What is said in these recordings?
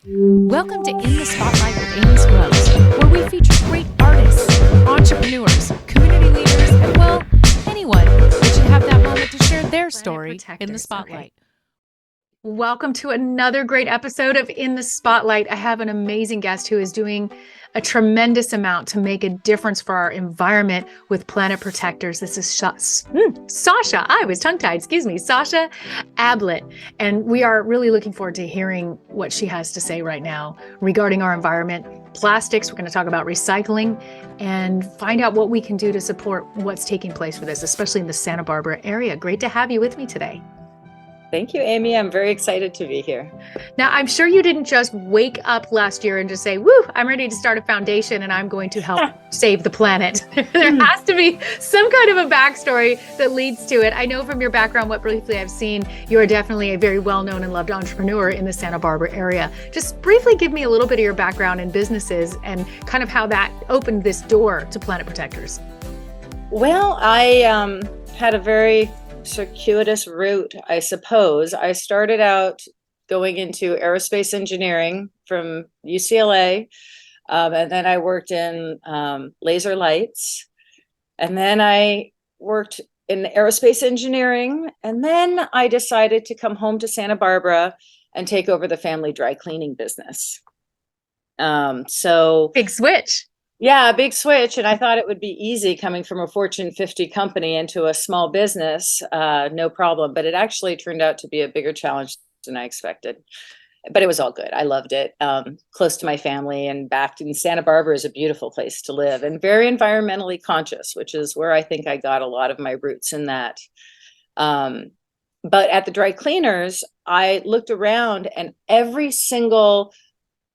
Welcome to In the Spotlight with Amy Scruggs, where we feature great artists, entrepreneurs, community leaders, and well, anyone that should have that moment to share their story in the spotlight. Welcome to another great episode of In the Spotlight. I have an amazing guest who is doing a tremendous amount to make a difference for our environment with Planet Protectors. This is Sasha. I was tongue-tied, excuse me, Sasha Ablitt. And we are really looking forward to hearing what she has to say right now regarding our environment, plastics. We're going to talk about recycling and find out what we can do to support what's taking place with this, especially in the Santa Barbara area. Great to have you with me today. Thank you, Amy. I'm very excited to be here. Now, I'm sure you didn't just wake up last year and just say, woo, I'm ready to start a foundation and I'm going to help save the planet. There has to be some kind of a backstory that leads to it. I know from your background, what briefly I've seen, you are definitely a very well-known and loved entrepreneur in the Santa Barbara area. Just briefly give me a little bit of your background in businesses and kind of how that opened this door to Planet Protectors. Well, I had a very circuitous route, I suppose. I started out going into aerospace engineering from UCLA, and then I worked in laser lights, and then I worked in aerospace engineering, and then I decided to come home to Santa Barbara and take over the family dry cleaning business. So big switch. Yeah, a big switch. And I thought it would be easy coming from a Fortune 50 company into a small business, no problem. But it actually turned out to be a bigger challenge than I expected. But it was all good. I loved it. Close to my family and back in Santa Barbara is a beautiful place to live and very environmentally conscious, which is where I think I got a lot of my roots in that. But at the dry cleaners, I looked around and every single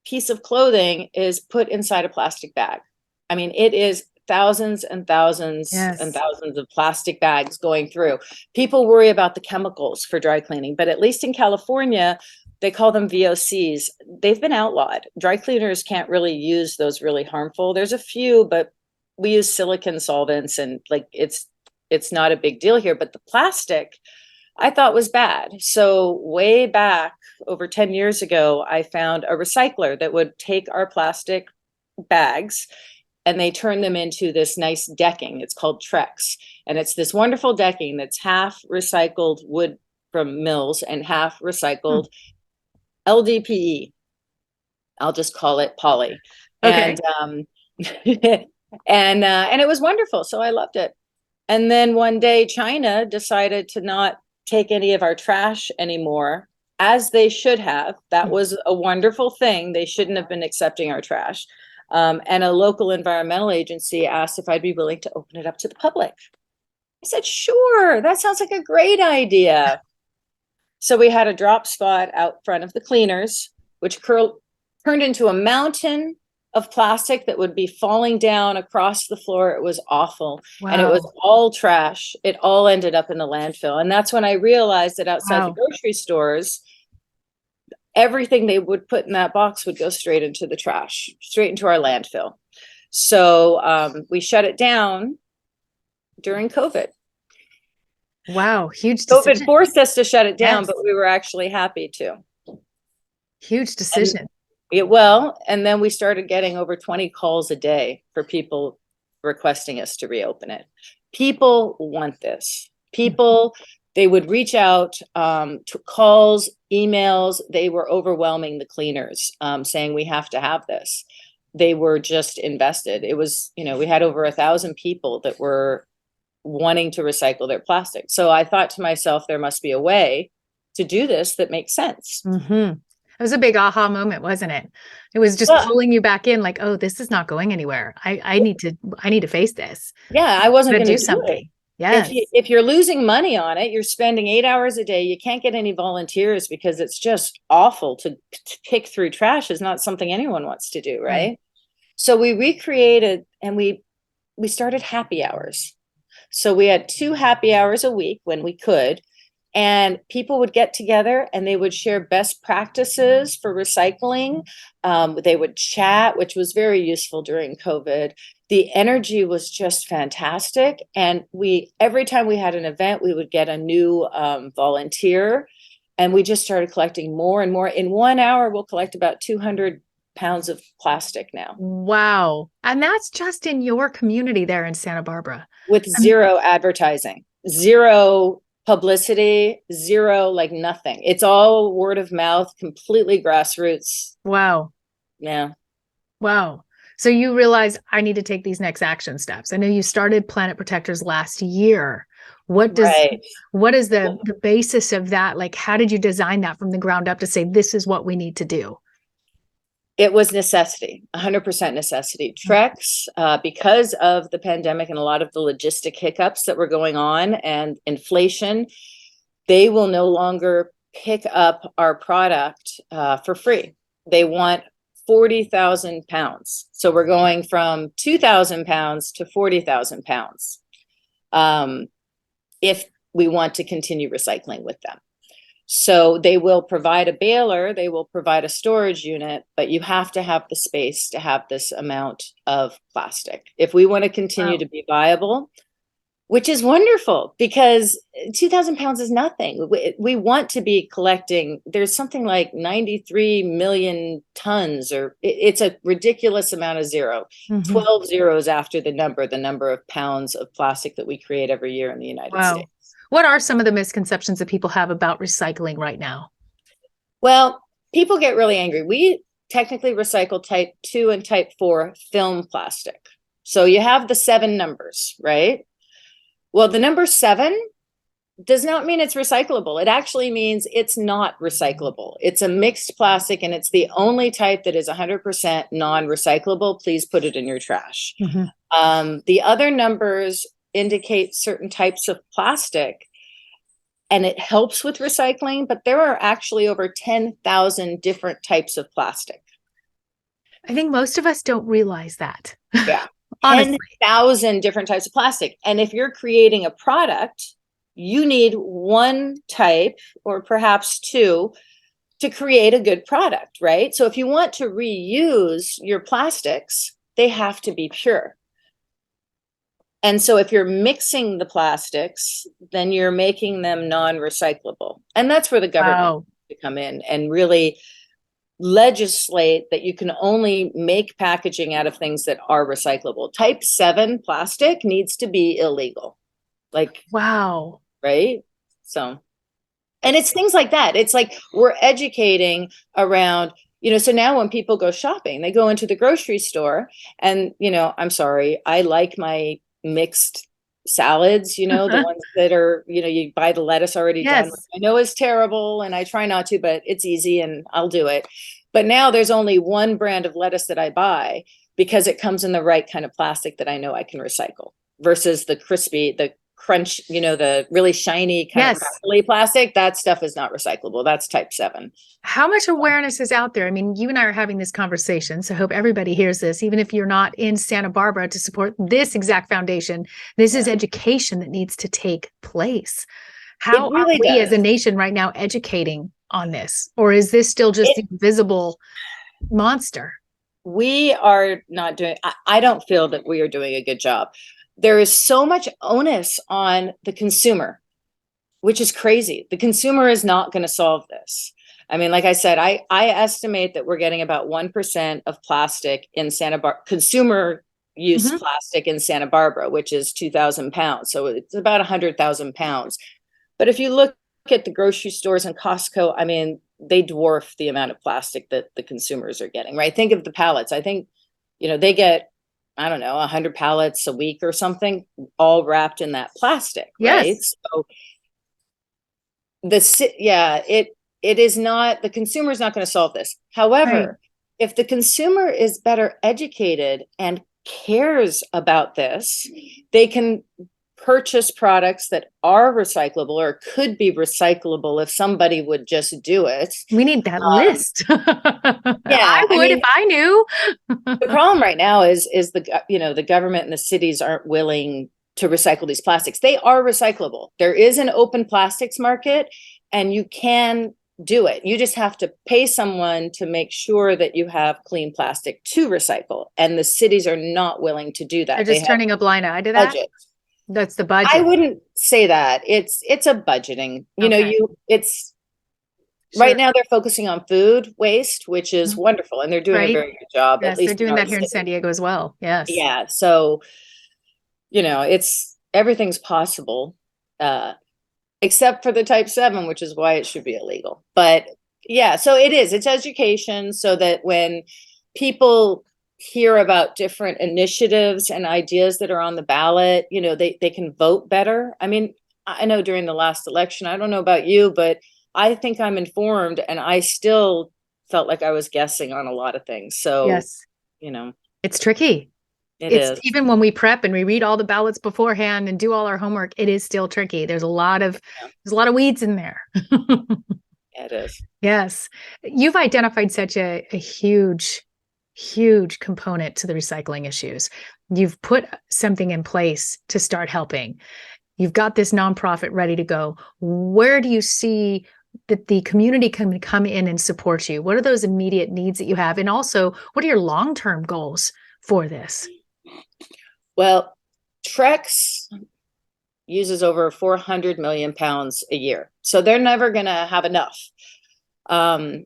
piece of clothing is put inside a plastic bag. I mean, it is thousands and thousands and thousands of plastic bags going through. People worry about the chemicals for dry cleaning, but at least in California, they call them VOCs. They've been outlawed. Dry cleaners can't really use those really harmful. There's a few, but we use silicon solvents and like it's not a big deal here. But the plastic I thought was bad. So way back over 10 years ago, I found a recycler that would take our plastic bags and they turn them into this nice decking. It's called Trex. And it's this wonderful decking that's half recycled wood from mills and half recycled LDPE. I'll just call it poly. Okay. And and it was wonderful. So I loved it. And then one day China decided to not take any of our trash anymore, as they should have. That was a wonderful thing. They shouldn't have been accepting our trash. And a local environmental agency asked if I'd be willing to open it up to the public. I said, sure, that sounds like a great idea. So we had a drop spot out front of the cleaners, which turned into a mountain of plastic that would be falling down across the floor. It was awful. Wow. And it was all trash. It all ended up in the landfill. And that's when I realized that outside the grocery stores, everything they would put in that box would go straight into the trash, straight into our landfill. So we shut it down during COVID. Wow, huge decision. COVID forced us to shut it down, but we were actually happy to. Huge decision. And then we started getting over 20 calls a day for people requesting us to reopen it. People want this. People, they would reach out to calls, emails. They were overwhelming the cleaners, saying we have to have this. They were just invested. It was, we had over 1,000 people that were wanting to recycle their plastic. So I thought to myself, there must be a way to do this that makes sense. Mm-hmm. It was a big aha moment, wasn't it? It was just pulling you back in like, oh, this is not going anywhere. I need to face this. Yeah, I wasn't going to do something. Yes. If you're losing money on it, you're spending 8 hours a day. You can't get any volunteers because it's just awful to pick through trash is not something anyone wants to do, right? So we recreated and we started happy hours. So we had 2 happy hours a week when we could. And people would get together and they would share best practices for recycling. They would chat, which was very useful during COVID. The energy was just fantastic. And every time we had an event, we would get a new volunteer. And we just started collecting more and more. In 1 hour, we'll collect about 200 pounds of plastic now. Wow. And that's just in your community there in Santa Barbara. With zero advertising, zero publicity, zero, like nothing. It's all word of mouth, completely grassroots. Wow. Yeah. Wow. So you realize I need to take these next action steps. I know you started Planet Protectors last year. What is the basis of that? Like, how did you design that from the ground up to say, this is what we need to do? It was necessity, 100% necessity. Trex, because of the pandemic and a lot of the logistic hiccups that were going on and inflation, they will no longer pick up our product for free. They want 40,000 pounds. So we're going from 2,000 pounds to 40,000 pounds. If we want to continue recycling with them. So they will provide a baler, they will provide a storage unit, but you have to have the space to have this amount of plastic. If we want to continue to be viable, which is wonderful because 2,000 pounds is nothing. We want to be collecting, there's something like 93 million tons, or it's a ridiculous amount of zero. 12 zeros after the number of pounds of plastic that we create every year in the United States. What are some of the misconceptions that people have about recycling right now? Well, people get really angry. We technically recycle type 2 and type 4 film plastic. So you have the 7 numbers, right? Well, the number 7 does not mean it's recyclable. It actually means it's not recyclable. It's a mixed plastic, and it's the only type that is 100% non-recyclable. Please put it in your trash. The other numbers indicate certain types of plastic, and it helps with recycling, but there are actually over 10,000 different types of plastic. I think most of us don't realize that. Yeah. 10,000 different types of plastic. And if you're creating a product, you need one type or perhaps 2 to create a good product, right? So if you want to reuse your plastics, they have to be pure. And so if you're mixing the plastics, then you're making them non-recyclable. And that's where the government to come in and really legislate that you can only make packaging out of things that are recyclable. Type 7 plastic needs to be illegal. Like, wow. Right? So, and it's things like that. It's like we're educating around, so now when people go shopping, they go into the grocery store and, I'm sorry, I like my mixed salads, the ones that are, you buy the lettuce already done. I know it's terrible and I try not to, but it's easy and I'll do it. But now there's only one brand of lettuce that I buy because it comes in the right kind of plastic that I know I can recycle versus the crispy, the crunch, the really shiny kind of crackly plastic. That stuff is not recyclable. That's type 7. How much awareness is out there? I mean, you and I are having this conversation, so I hope everybody hears this, even if you're not in Santa Barbara to support this exact foundation. This is education that needs to take place. How are we as a nation right now educating on this? Or is this still just the invisible monster? We are not doing, I don't feel that we are doing a good job. There is so much onus on the consumer, which is crazy. The consumer is not going to solve this. I mean, like I said, I estimate that we're getting about 1% of plastic in Santa Barbara, consumer use plastic in Santa Barbara, which is 2,000 pounds. So it's about 100,000 pounds. But if you look at the grocery stores and Costco, I mean, they dwarf the amount of plastic that the consumers are getting, right? Think of the pallets. I think, they get, I don't know, 100 pallets a week or something, all wrapped in that plastic, right? So it is not, the consumer is not going to solve this. However, if the consumer is better educated and cares about this, they can purchase products that are recyclable or could be recyclable if somebody would just do it. We need that list. I would if I knew. The problem right now is the government and the cities aren't willing to recycle these plastics. They are recyclable. There is an open plastics market and you can do it. You just have to pay someone to make sure that you have clean plastic to recycle. And the cities are not willing to do that. They're just turning a blind eye to that. Budget. That's the budget. I wouldn't say that. It's a budgeting. Right now they're focusing on food waste, which is wonderful. And they're doing a very good job. Yes, at least they're doing that here in San Diego as well. Yes. Yeah. So, everything's possible, except for the type 7, which is why it should be illegal. But yeah, so it's education so that when people hear about different initiatives and ideas that are on the ballot, they can vote better. I mean, I know during the last election, I don't know about you, but I think I'm informed, and I still felt like I was guessing on a lot of things. So, yes, it's tricky. It is. Even when we prep and we read all the ballots beforehand and do all our homework, it is still tricky. There's a lot of weeds in there. It is. Yes. You've identified such a huge component to the recycling issues. You've put something in place to start helping. You've got this nonprofit ready to go. Where do you see that the community can come in and support you? What are those immediate needs that you have? And also, what are your long-term goals for this? Well, Trex uses over 400 million pounds a year. So they're never going to have enough. I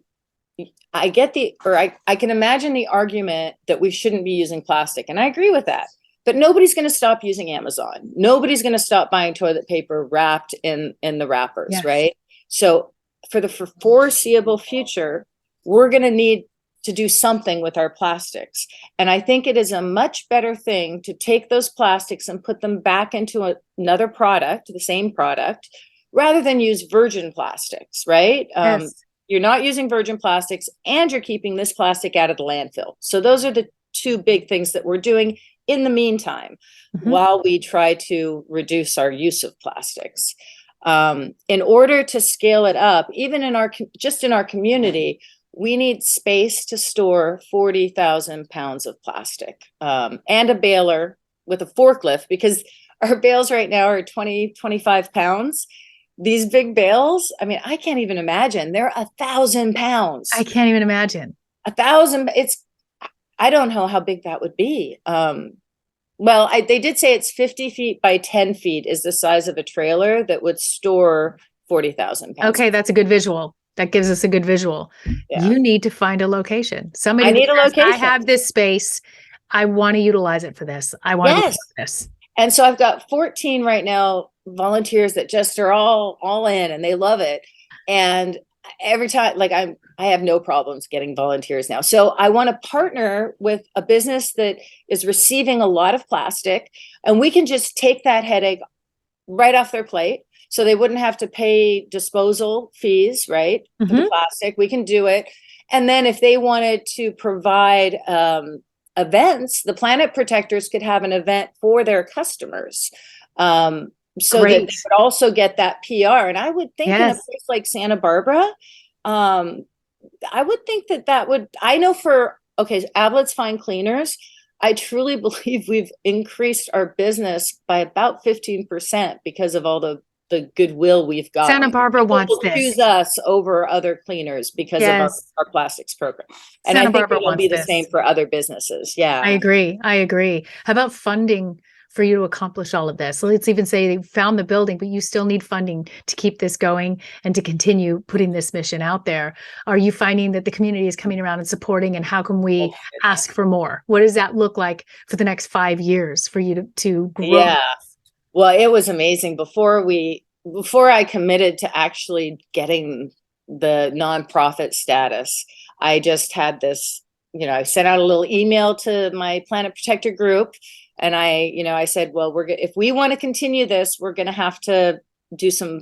can imagine the argument that we shouldn't be using plastic. And I agree with that. But nobody's going to stop using Amazon. Nobody's going to stop buying toilet paper wrapped in the wrappers, right? So for the foreseeable future, we're going to need to do something with our plastics. And I think it is a much better thing to take those plastics and put them back into another product, the same product, rather than use virgin plastics, right? Yes. You're not using virgin plastics, and you're keeping this plastic out of the landfill. So those are the two big things that we're doing in the meantime, while we try to reduce our use of plastics. In order to scale it up, even in our community, we need space to store 40,000 pounds of plastic, and a baler with a forklift, because our bales right now are 25 pounds. These big bales, I mean, I can't even imagine. They're 1,000 pounds. I can't even imagine. 1,000. I don't know how big that would be. They did say it's 50 feet by 10 feet is the size of a trailer that would store 40,000 pounds. Okay, that's a good visual. That gives us a good visual. Yeah. You need to find a location. I need a location. I have this space. I want to utilize it for this. I want to do this. And so I've got 14 right now volunteers that just are all in, and they love it. And every time, I have no problems getting volunteers now. So I want to partner with a business that is receiving a lot of plastic, and we can just take that headache right off their plate. So they wouldn't have to pay disposal fees, right? For the plastic, we can do it. And then if they wanted to provide events, the Planet Protectors could have an event for their customers. So that they would also get that PR. And I would think in a place like Santa Barbara, I would think that would, I know Ablitt's Fine Cleaners, I truly believe we've increased our business by about 15% because of all the goodwill we've got. Santa Barbara wants this. Choose us over other cleaners because of our plastics program. And I think it'll be the same for other businesses. Yeah. I agree. How about funding for you to accomplish all of this? So let's even say they found the building, but you still need funding to keep this going and to continue putting this mission out there. Are you finding that the community is coming around and supporting, and how can we ask for more? What does that look like for the next 5 years for you to grow? Yeah. Well, it was amazing. Before I committed to actually getting the nonprofit status, I just had this, I sent out a little email to my Planet Protector group, and I said, well, if we want to continue this, we're going to have to do some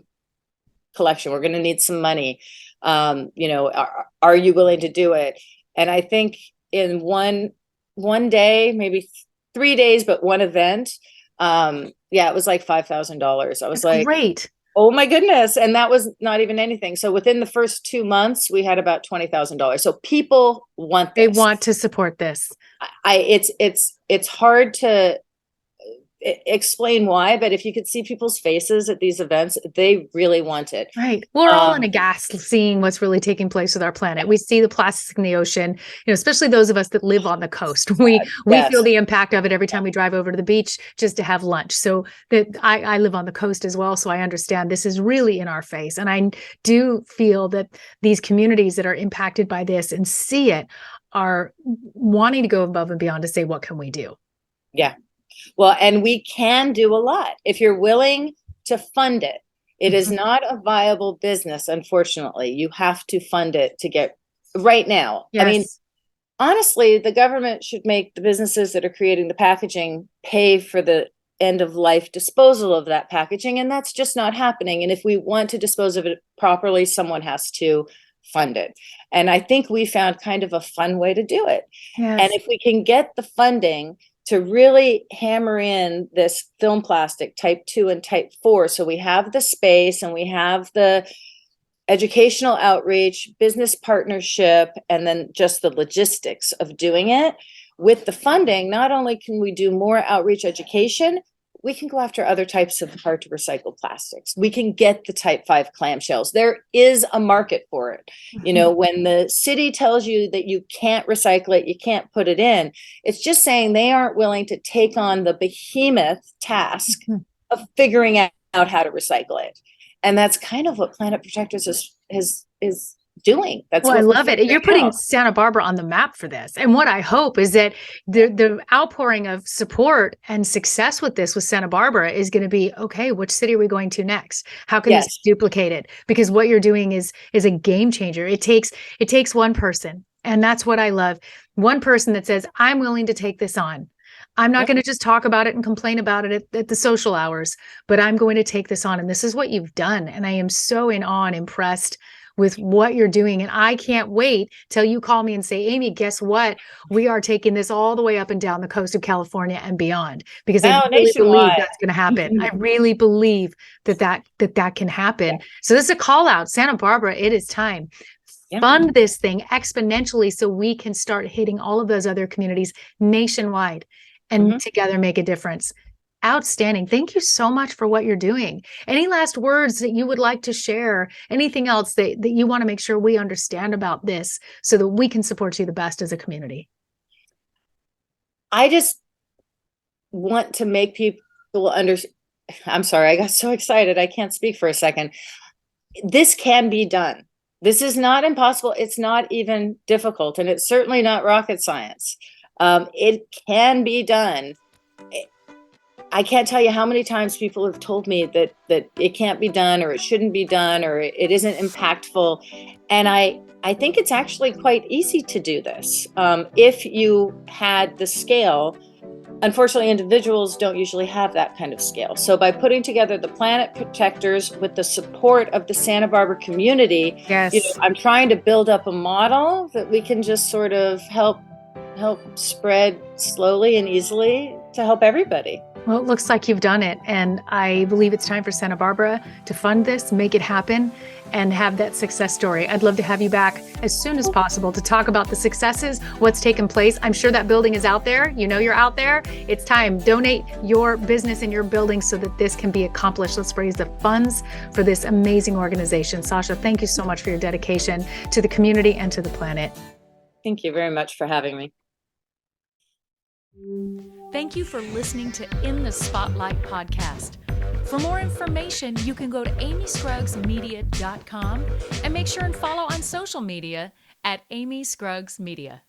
collection. We're going to need some money. Are you willing to do it? And I think in one day, maybe 3 days, but one event, it was like $5,000. I was like, great. Oh my goodness. And that was not even anything. So within the first 2 months, we had about $20,000. So people want this. They want to support this. It's hard to explain why, but if you could see people's faces at these events, they really want it. Right. We're all in a gasp seeing what's really taking place with our planet. We see the plastics in the ocean, especially those of us that live on the coast. We feel the impact of it every time we drive over to the beach just to have lunch. So that I live on the coast as well. So I understand this is really in our face. And I do feel that these communities that are impacted by this and see it are wanting to go above and beyond to say, what can we do? Yeah. Well, and we can do a lot if you're willing to fund it. It is not a viable business, unfortunately. You have to fund it to get right now. Yes. I mean, honestly, the government should make the businesses that are creating the packaging pay for the end of life disposal of that packaging. And that's just not happening. And if we want to dispose of it properly, someone has to fund it. And I think we found kind of a fun way to do it. Yes. And if we can get the funding to really hammer in this film plastic type 2 and type 4. So we have the space and we have the educational outreach, business partnership, and then just the logistics of doing it. With the funding, not only can we do more outreach education, we can go after other types of hard to recycle plastics. We can get the type 5 clamshells. There is a market for it. When the city tells you that you can't recycle it, you can't put it in, it's just saying they aren't willing to take on the behemoth task of figuring out how to recycle it. And that's kind of what Planet Protectors is doing. That's I love it. You're putting Santa Barbara on the map for this. And what I hope is that the outpouring of support and success with this with Santa Barbara is going to be, okay, which city are we going to next? How can this be duplicated? Because what you're doing is a game changer. It takes one person. And that's what I love. One person that says, I'm willing to take this on. I'm not going to just talk about it and complain about it at the social hours, but I'm going to take this on. And this is what you've done. And I am so in awe and impressed with what you're doing. And I can't wait till you call me and say, Amy, guess what? We are taking this all the way up and down the coast of California and beyond, because I really believe that's going to happen. I really believe that can happen. So this is a call out. Santa Barbara, it is time. Fund this thing exponentially so we can start hitting all of those other communities nationwide and together make a difference. Outstanding. Thank you so much for what you're doing. Any last words that you would like to share? Anything else that you want to make sure we understand about this so that we can support you the best as a community? I just want to make people understand. I'm sorry, I got so excited. I can't speak for a second. This can be done. This is not impossible. It's not even difficult. And it's certainly not rocket science. It can be done. I can't tell you how many times people have told me that it can't be done, or it shouldn't be done, or it isn't impactful. And I think it's actually quite easy to do this. If you had the scale. Unfortunately, individuals don't usually have that kind of scale. So by putting together the Planet Protectors with the support of the Santa Barbara community, I'm trying to build up a model that we can just sort of help spread slowly and easily to help everybody. Well, it looks like you've done it. And I believe it's time for Santa Barbara to fund this, make it happen, and have that success story. I'd love to have you back as soon as possible to talk about the successes, what's taken place. I'm sure that building is out there. You're out there. It's time. Donate your business and your building so that this can be accomplished. Let's raise the funds for this amazing organization. Sasha, thank you so much for your dedication to the community and to the planet. Thank you very much for having me. Thank you for listening to In the Spotlight podcast. For more information, you can go to amyscruggsmedia.com and make sure and follow on social media at Amy Scruggs Media.